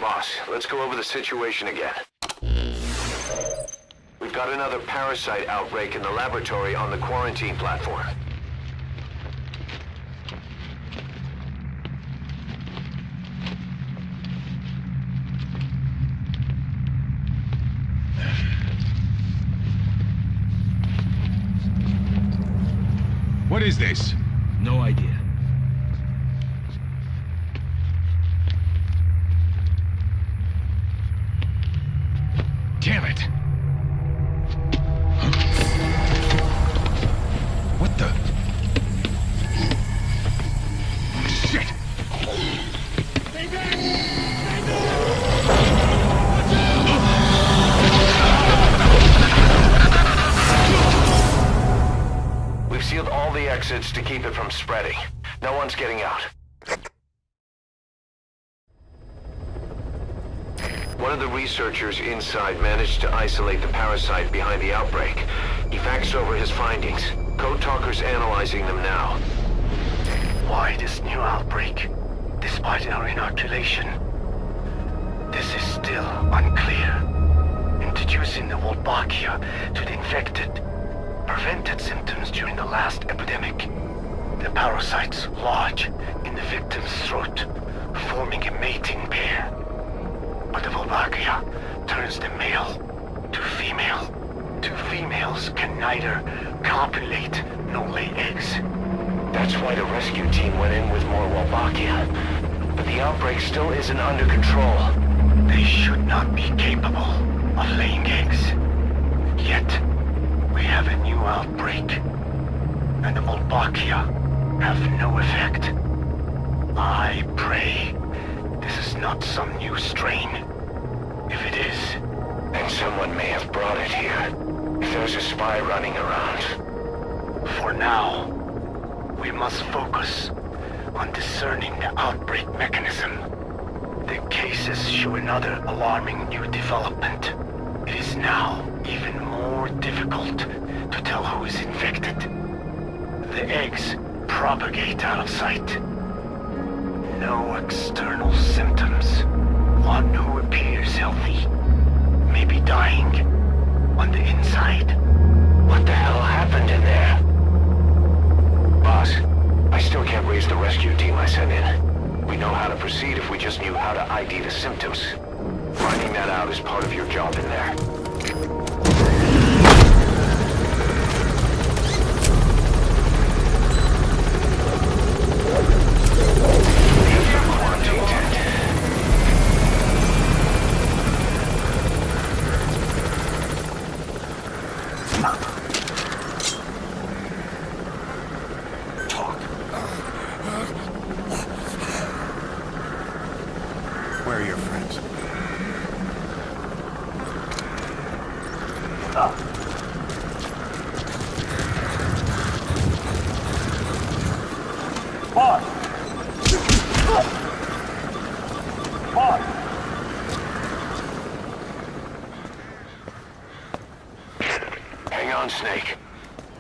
Boss, let's go over the situation again. We've got another parasite outbreak in the laboratory on the quarantine platform. What is this? No idea. Damn it! What the? Shit! Stay back! Stay back! We've sealed all the exits to keep it from spreading. No one's getting out. One of the researchers inside managed to isolate the parasite behind the outbreak. He faxed over his findings. Code Talker's analyzing them now. Why this new outbreak, despite our inoculation? This is still unclear. Introducing the Wolbachia to the infected prevented symptoms during the last epidemic. The parasites lodge in the victim's throat, forming a mating pair. But the Wolbachia turns the male to female. Two females can neither copulate nor lay eggs. That's why the rescue team went in with more Wolbachia. But the outbreak still isn't under control. They should not be capable of laying eggs. Yet, we have a new outbreak, and the Wolbachia have no effect. I pray this is not some new strain. If it is, And someone may have brought it here. If there's a spy running around. for now, we must focus on discerning the outbreak mechanism. The cases show another alarming new development. It is now even more difficult to tell who is infected. The eggs propagate out of sight. No external symptoms. One who appears healthy may be dying on the inside. What the hell happened in there? Boss, I still can't raise the rescue team I sent in. We know how to proceed if we just knew how to ID the symptoms. Finding that out is part of your job in there. Quarantine tent. Where are your friends? Hang on, Snake.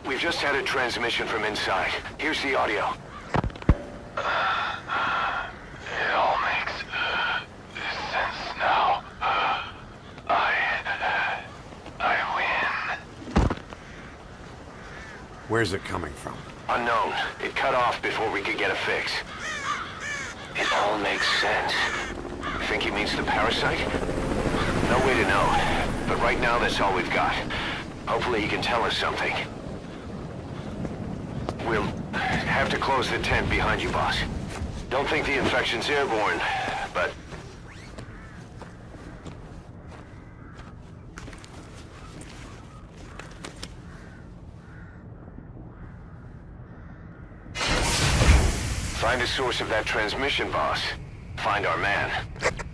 We've just had a transmission from inside. Here's the audio. It all makes sense now. I win. Where's it coming from? Unknown. It cut off before we could get a fix. It all makes sense. You think he means the parasite? No way to know. But right now, that's all we've got. Hopefully he can tell us something. We'll have to close the tent behind you, boss. Don't think the infection's airborne, but... Find the source of that transmission, boss. Find our man.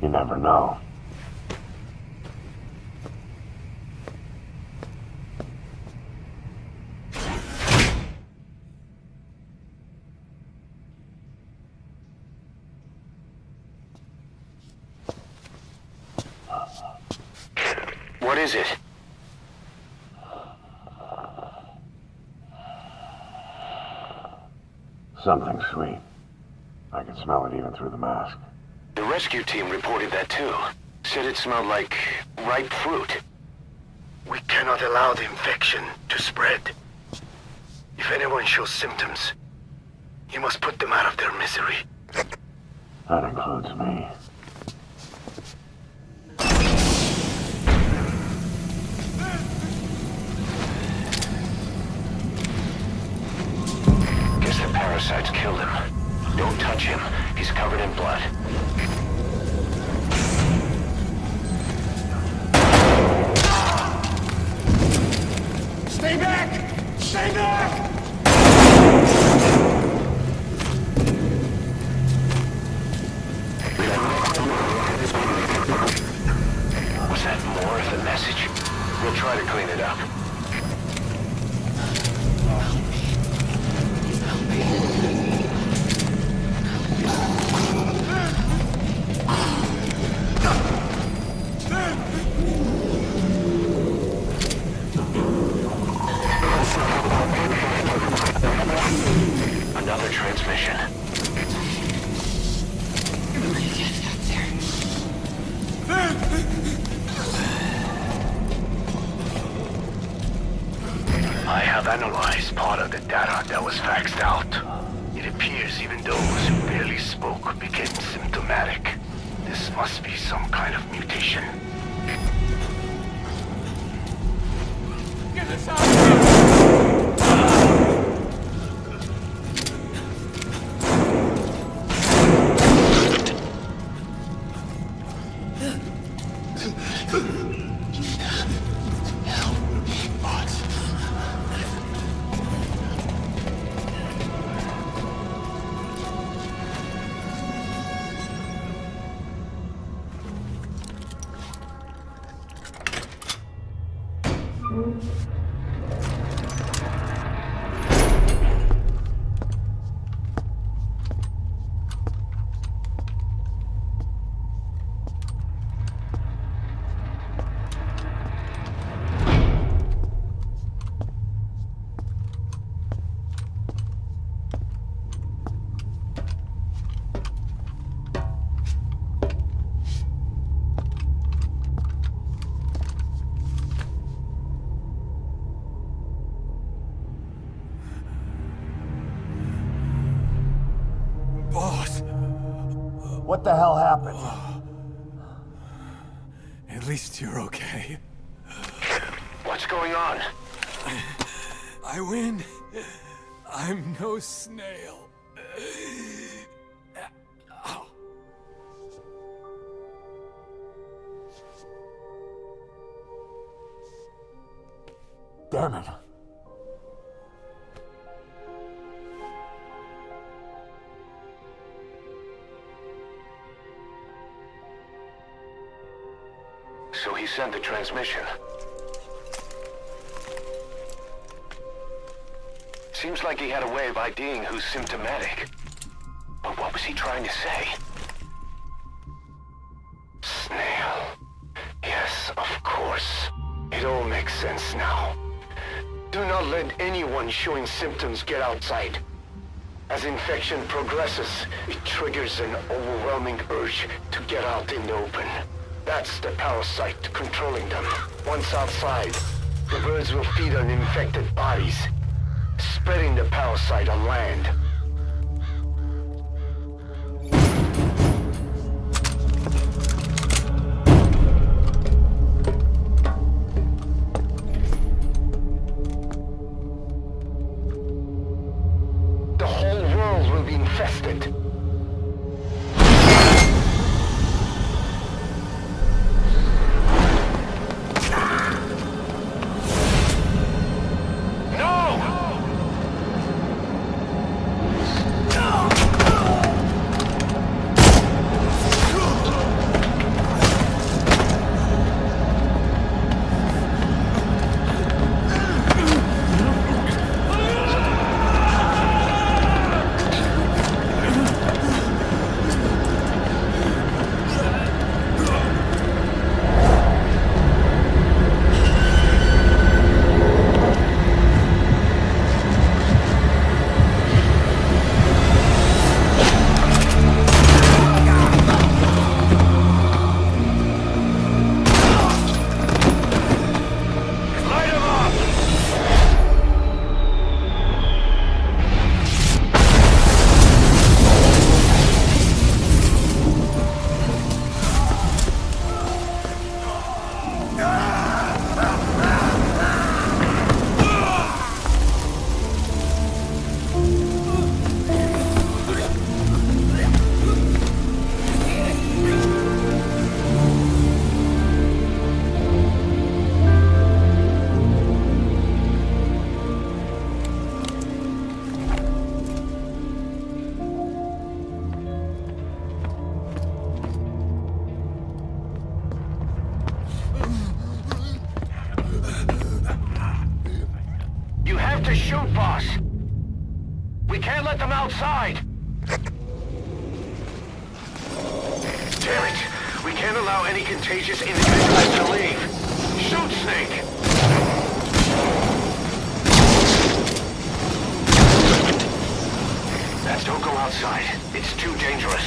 You never know. What is it? Something sweet. I can smell it even through the mask. The rescue team reported that too. Said it smelled like ripe fruit. We cannot allow the infection to spread. If anyone shows symptoms, you must put them out of their misery. That includes me. Guess the parasites killed him. Don't touch him. He's covered in blood. Stay back! Stay back! Was that more of the message? We'll try to clean it up. Another transmission. I have analyzed part of the data that was faxed out. It appears even those who barely spoke became symptomatic. This must be some kind of mutation. Get us out of here! Boss, What the hell happened? at least you're okay. What's going on? I win. I'm no snail. Damn it. So he sent the transmission. Seems like he had a way of IDing who's symptomatic. But what was he trying to say? Snail. Yes, of course. It all makes sense now. Do not let anyone showing symptoms get outside. As infection progresses, it triggers an overwhelming urge to get out in the open. That's the parasite controlling them. Once outside, the birds will feed on infected bodies, spreading the parasite on land. The whole world will be infested. We can't let them outside! Damn it! We can't allow any contagious individuals to leave! Shoot, Snake! Don't go outside. It's too dangerous.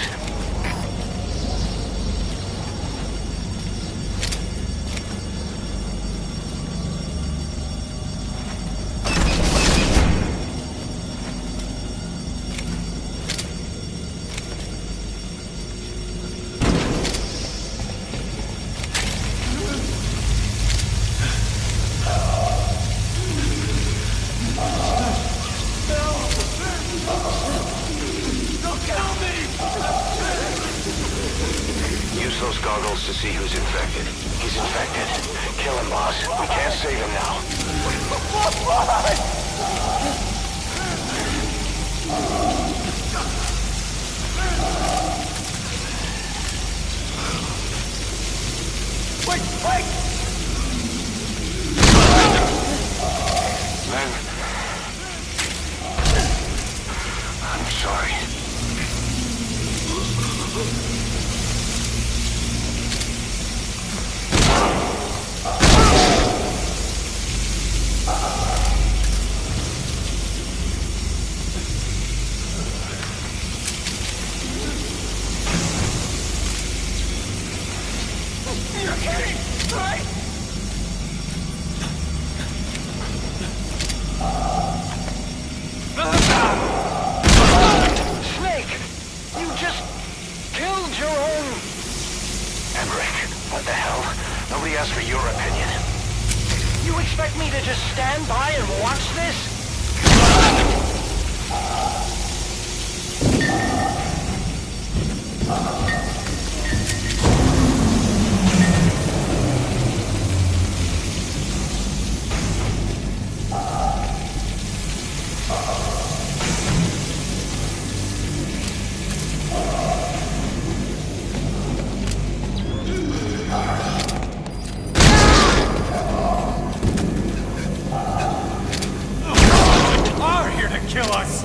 Use those goggles to see who's infected. He's infected. Kill him, boss. We can't save him now. Wait! Wait! Men, I'm sorry. You're kidding, right? Snake! You just killed your own... Emmerich, what the hell? Nobody asked for your opinion. You expect me to just stand by and watch this? Are here to kill us!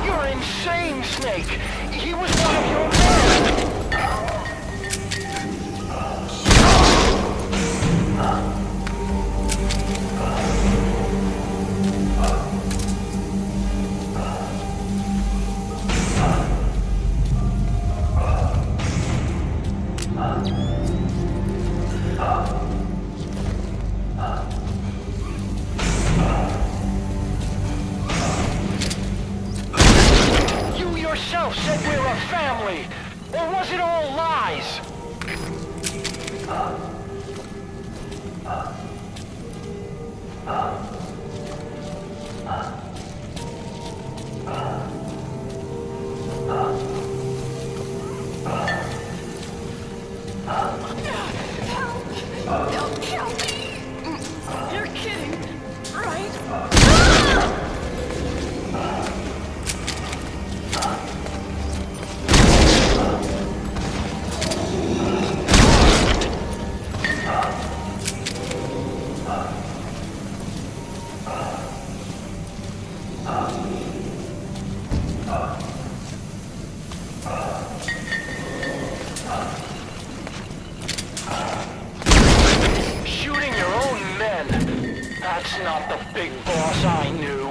You're insane, Snake! He was one of your men! You yourself said we're a family! Or was it all lies? They'll kill me! You're kidding, right? Shooting your own men! That's not the big boss I knew.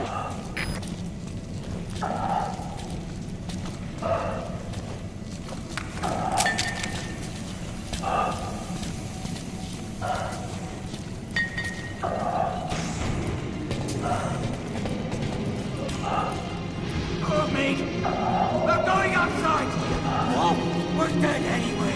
Move me! They're going outside! Whoa! We're dead anyway!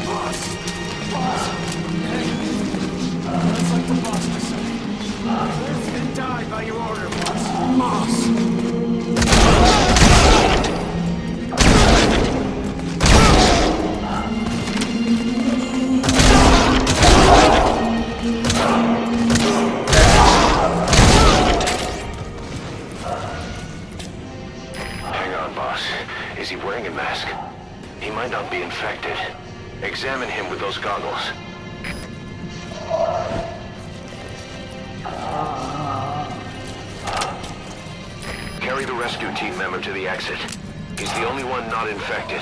Boss! Boss! Hey! That's like the boss would say. Got your order, boss. Hang on, boss. Is he wearing a mask? He might not be infected. Examine him with those goggles. Carry the rescue team member to the exit. He's the only one not infected.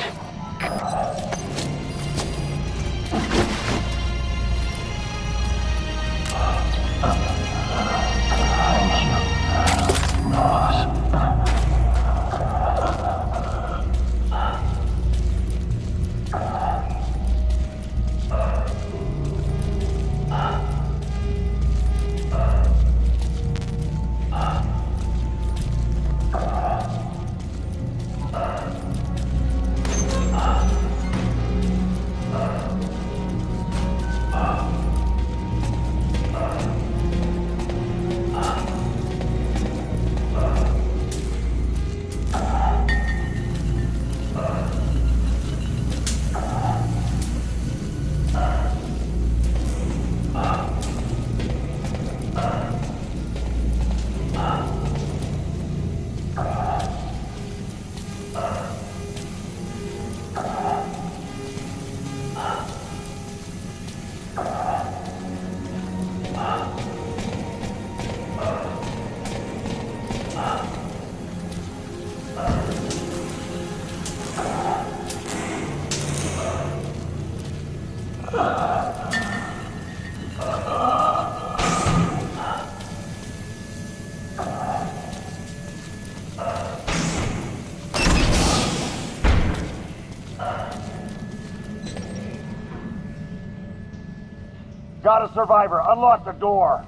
Got a survivor. Unlock the door.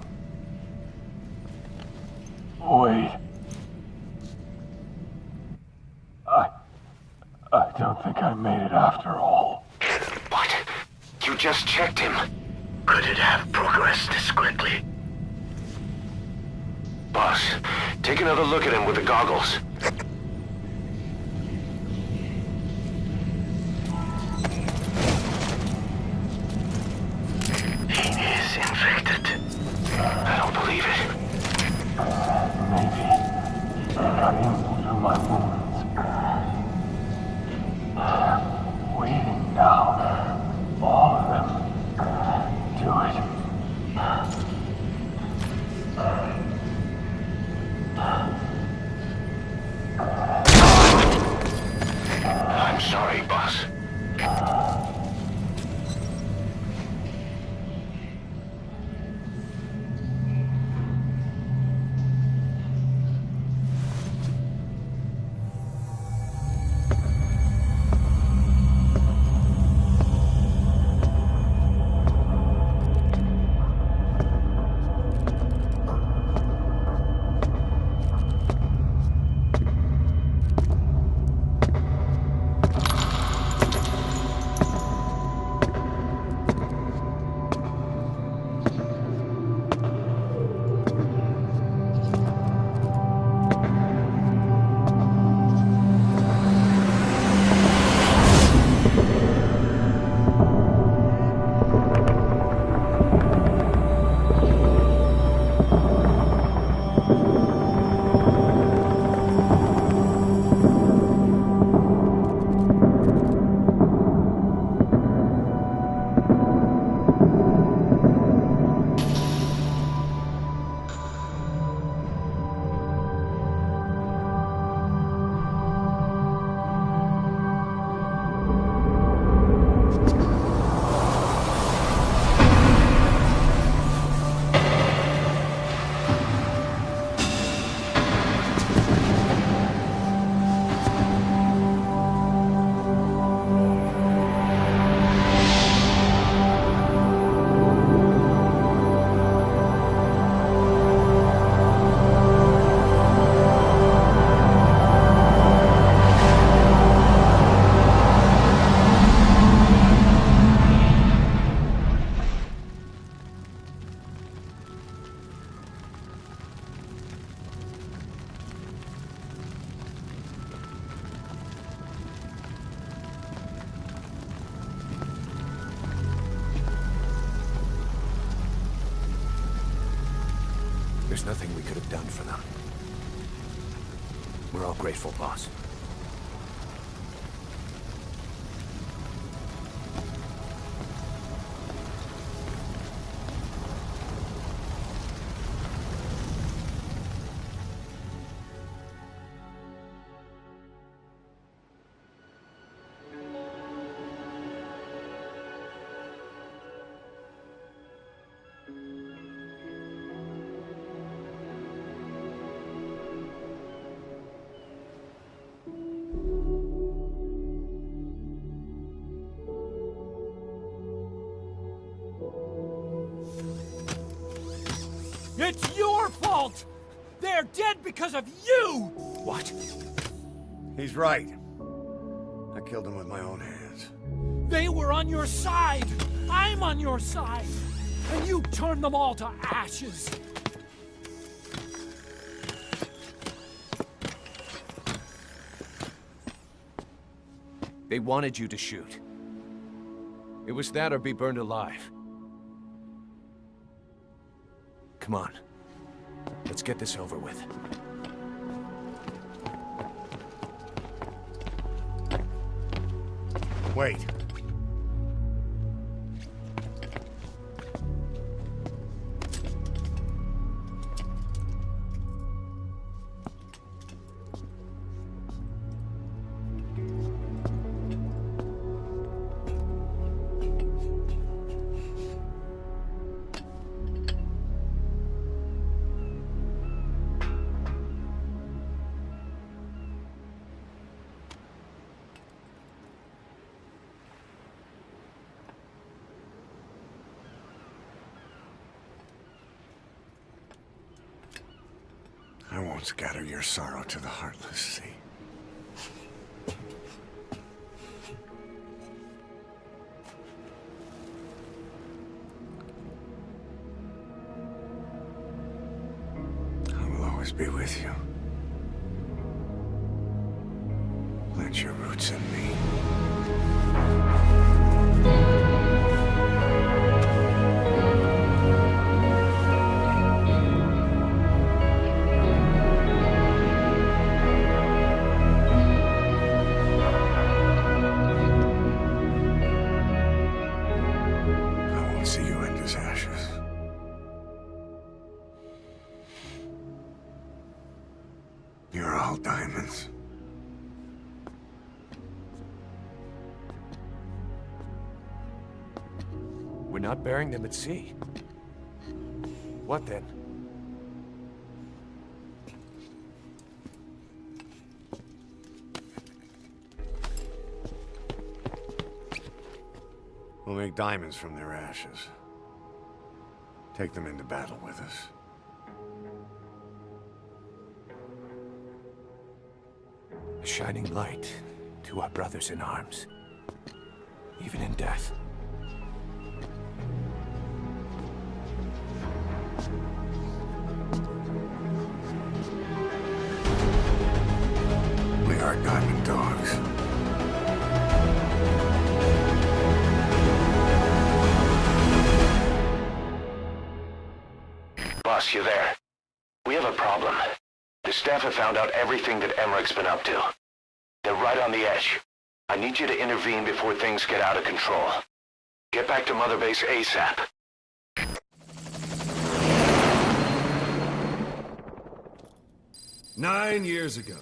Wait. I don't think I made it after all. What? You just checked him. Could it have progressed this quickly? Boss, take another look at him with the goggles. He is infected. I don't believe it. Maybe. I got in through my wounds. Waiting now. All of them. Do it. I'm sorry, boss. There's nothing we could have done for them. We're all grateful, boss. It's your fault! They're dead because of you! What? He's right. I killed him with my own hands. They were on your side! I'm on your side! And you turned them all to ashes! They wanted you to shoot. It was that or be burned alive. Come on. Let's get this over with. Wait. I won't scatter your sorrow to the heartless sea. I will always be with you. Plant your roots in me. You're all diamonds. We're not burying them at sea. What then? We'll make diamonds from their ashes. Take them into battle with us. A shining light to our brothers in arms, even in death. We are diamond dogs. Boss, you there? We have a problem. The staff have found out everything that Mgsv's been up to. They're right on the edge. I need you to intervene before things get out of control. Get back to Mother Base ASAP. Nine years ago,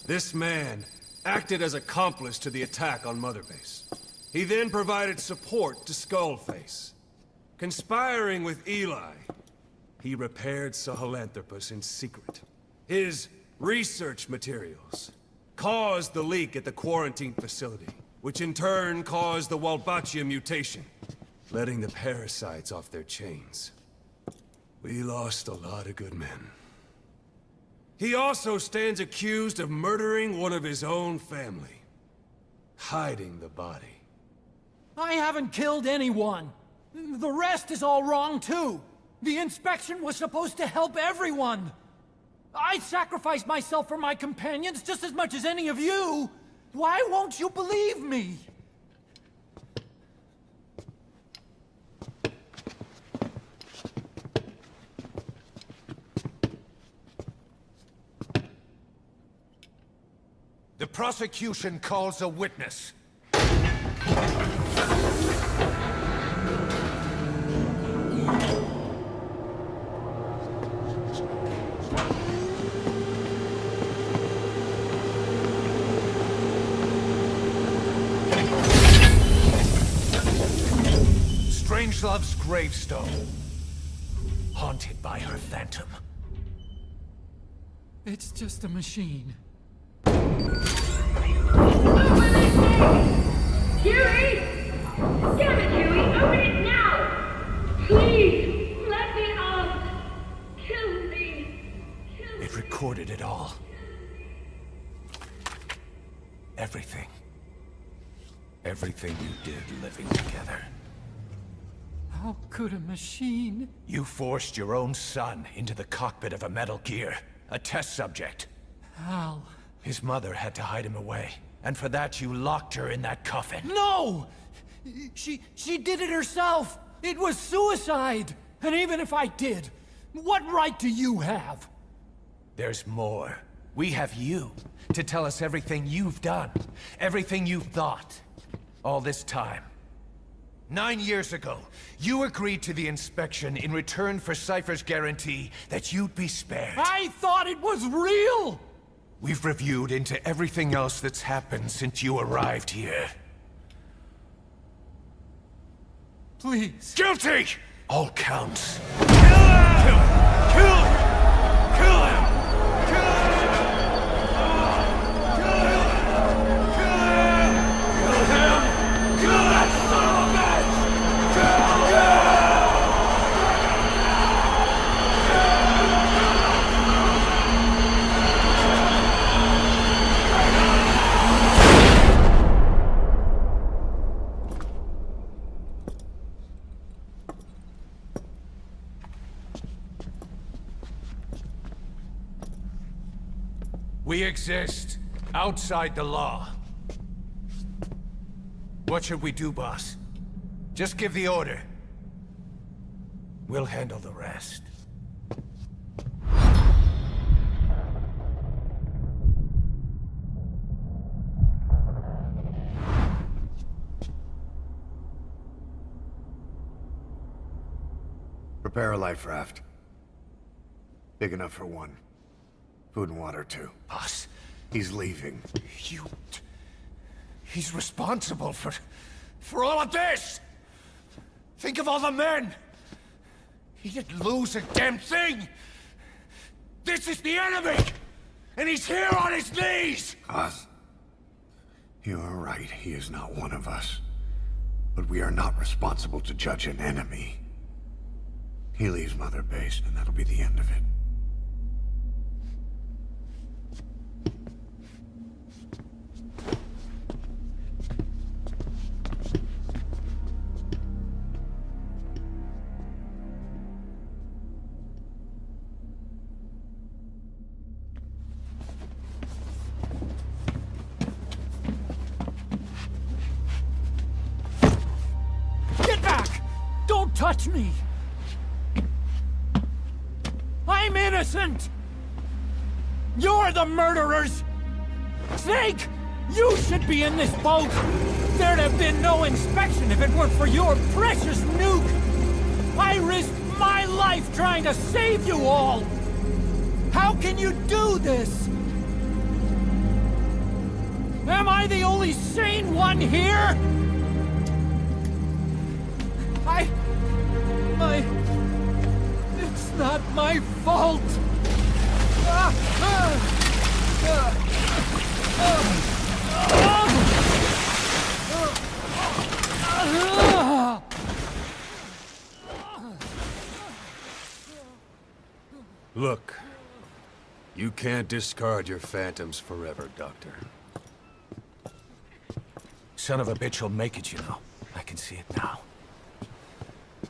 this man acted as accomplice to the attack on Mother Base. He then provided support to Skullface. Conspiring with Eli, he repaired Sahelanthropus in secret. His research materials caused the leak at the quarantine facility, which in turn caused the Walbachia mutation, letting the parasites off their chains. We lost a lot of good men. He also stands accused of murdering one of his own family, hiding the body. I haven't killed anyone. The rest is all wrong, too. The inspection was supposed to help everyone. I sacrificed myself for my companions just as much as any of you. Why won't you believe me? prosecution calls a witness. Strangelove's gravestone, haunted by her phantom. It's just a machine. Huey! Damn it, Huey! Open it now! Please! Let me out! Kill me! Kill me! It recorded it all. Everything. Everything you did living together. How could a machine? You forced your own son into the cockpit of a Metal Gear, a test subject. How? His mother had to hide him away, and for that you locked her in that coffin. No! She did it herself! It was suicide! And even if I did, what right do you have? There's more. We have you to tell us everything you've done, everything you've thought, all this time. 9 years ago, you agreed to the inspection in return for Cypher's guarantee that you'd be spared. I thought it was real! We've reviewed into everything else that's happened since you arrived here. Please. Guilty! All counts. Kill him! Kill him! Kill him! Kill him! Kill him! Kill him! Kill him! Kill that son of a bitch! Kill him! We exist outside the law. What should we do, boss? Just give the order. We'll handle the rest. Prepare a life raft. Big enough for one. Food and water, too. Boss, He's leaving. he's responsible for all of this! Think of all the men! He didn't lose a damn thing! This is the enemy! And he's here on his knees! Oz, you are right. He is not one of us. But we are not responsible to judge an enemy. He leaves Mother Base, and that'll be the end of it. Get back! Don't touch me! I'm innocent! You're the murderers! Snake! You should be in this boat! There'd have been no inspection if it weren't for your precious nuke! I risked my life trying to save you all! How can you do this? Am I the only sane one here? It's not my fault! Look, you can't discard your phantoms forever, Doctor. Son of a bitch will make it, you know. I can see it now.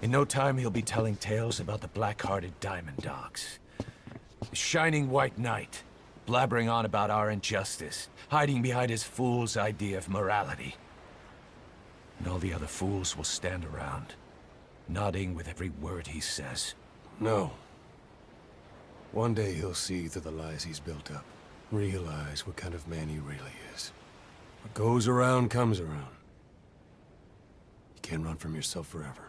In no time, he'll be telling tales about the black-hearted Diamond Dogs. The Shining White Knight, blabbering on about our injustice, hiding behind his fool's idea of morality. And all the other fools will stand around, nodding with every word he says. No. One day he'll see through the lies he's built up. realize what kind of man he really is. What goes around comes around. You can't run from yourself forever.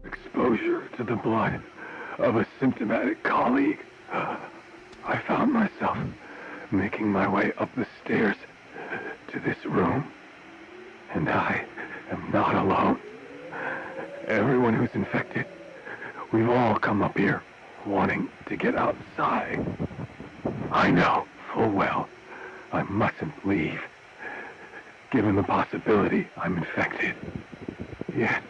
Exposure to the blood of a symptomatic colleague. I found myself making my way up the stairs to this room. And I am not alone. Everyone who's infected, we've all come up here wanting to get outside. I know full well I mustn't leave, given the possibility I'm infected. Yet,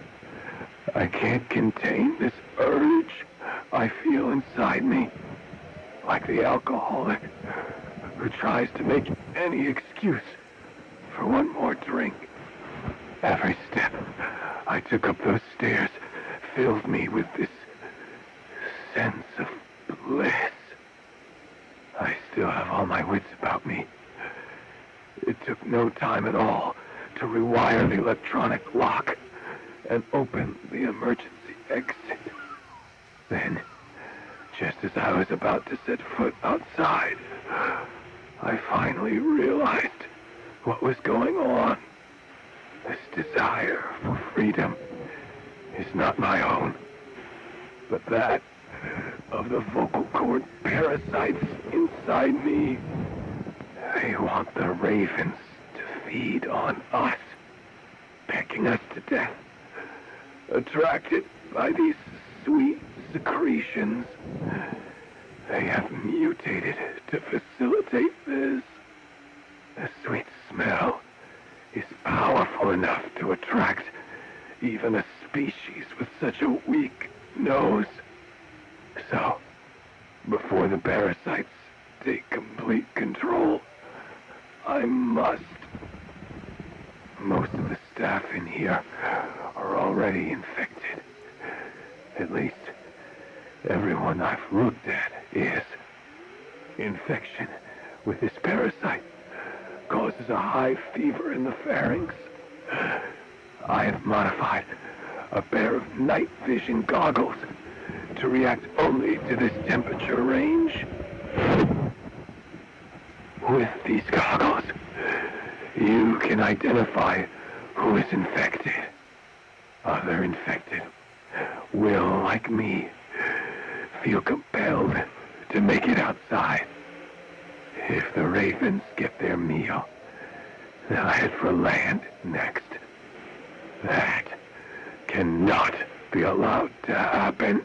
I can't contain this urge I feel inside me, like the alcoholic who tries to make any excuse for one more drink. Every step I took up those stairs filled me with this sense of bliss. I still have all my wits about me. It took no time at all to rewire the electronic lock and open the emergency exit. Then, just as I was about to set foot outside, I finally realized what was going on. This desire for freedom is not my own, but that of the vocal cord parasites inside me. They want the ravens to feed on us, pecking us to death, attracted by these sweet secretions. They have mutated to facilitate this. The sweet smell is powerful enough to attract even a species with such a weak nose. So, before the parasites take complete control, I must. Most of the staff in here are already infected. At least, everyone I've looked at is. Infection with this parasite causes a high fever in the pharynx. I have modified a pair of night vision goggles to react only to this temperature range. With these goggles, you can identify who is infected. Other infected will, like me, feel compelled to make it outside. If the ravens get their meal, they'll head for land next. That cannot be allowed to happen.